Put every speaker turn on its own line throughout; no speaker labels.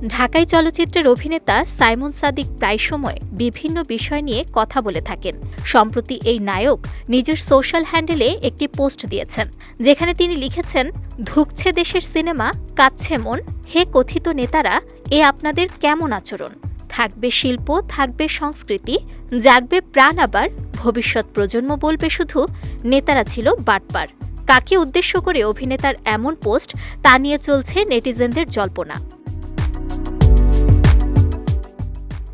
ঢাকাই চলচ্চিত্রের অভিনেতা সাইমন সাদিক প্রায় সময় বিভিন্ন বিষয় নিয়ে কথা বলে থাকেন। সম্প্রতি এই নায়ক নিজের সোশ্যাল হ্যান্ডেলে একটি পোস্ট দিয়েছেন, যেখানে তিনি লিখেছেন, ধুঁকছে দেশের সিনেমা, কাঁদছে মন, হে কথিত নেতারা, এ আপনাদের কেমন আচরণ? থাকবে শিল্প, থাকবে সংস্কৃতি, জাগবে প্রাণ, আবার ভবিষ্যৎ প্রজন্ম বলবে শুধু নেতারা ছিল বাটপার। কাকে উদ্দেশ্য করে অভিনেতার এমন পোস্ট, তা নিয়ে চলছে নেটিজেনদের জল্পনা।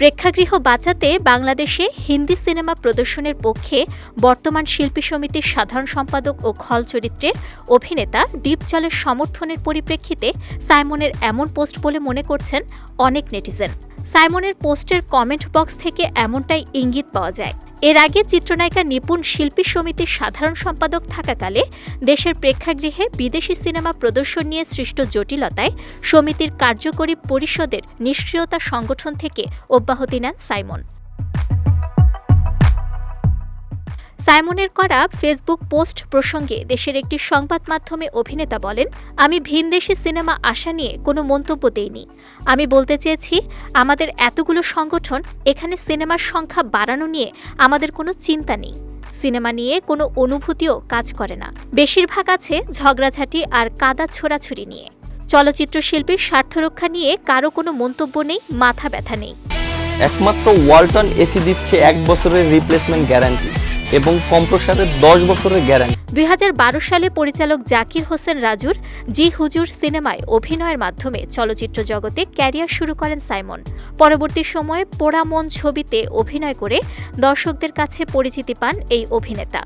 প্রেক্ষাগৃহ বাঁচাতে বাংলাদেশে হিন্দি সিনেমা প্রদর্শনের পক্ষে বর্তমান শিল্পী সমিতির সাধারণ সম্পাদক ও খল চরিত্রের অভিনেতা ডিপ জলের সমর্থনের পরিপ্রেক্ষিতে সাইমনের এমন পোস্ট বলে মনে করছেন অনেক নেটিজেন। সাইমনের পোস্টের কমেন্ট বক্স থেকে এমনটাই ইঙ্গিত পাওয়া যায়। এর আগে চিত্রনায়িকা নিপুণ শিল্পী সমিতির সাধারণ সম্পাদক থাকাকালে দেশের প্রেক্ষাগৃহে বিদেশি সিনেমা প্রদর্শন নিয়ে সৃষ্ট জটিলতায় সমিতির কার্যকরী পরিষদের নিষ্ক্রিয়তা সংগঠন থেকে অব্যাহতি নেন সাইমন। সাইমনের করা ফেসবুক পোস্ট প্রসঙ্গে দেশের একটি সংবাদ মাধ্যমে অভিনেতা বলেন, আমি ভিনদেশি সিনেমা আসা নিয়ে কোনো মন্তব্য দেইনি। আমি বলতে চেয়েছি, আমাদের এতগুলো সংগঠন, এখানে সিনেমার সংখ্যা বাড়ানো নিয়ে আমাদের কোনো চিন্তা নেই। সিনেমা নিয়ে কোনো অনুভূতিও কাজ করে না। বেশিরভাগ আছে ঝগড়াঝাঁটি আর কাদা ছোড়াছুড়ি নিয়ে। চলচ্চিত্র শিল্পীর স্বার্থ রক্ষা নিয়ে কারো কোনো মন্তব্য নেই, মাথা ব্যথা নেই।
একমাত্র ওয়ালটন এসি দিচ্ছে 1 বছরের রিপ্লেসমেন্ট গ্যারান্টি এবং কম্প্রেসারের 10 বছরের গ্যারান্টি।
2012 সালে পরিচালক জাকির হোসেন রাজুর জি হুজুর সিনেমায় অভিনয়ের মাধ্যমে চলচ্চিত্র জগতে ক্যারিয়ার শুরু করেন সাইমন। পরবর্তী সময়ে পোড়া মন ছবিতে অভিনয় করে দর্শকদের কাছে পরিচিতি পান এই অভিনেতা।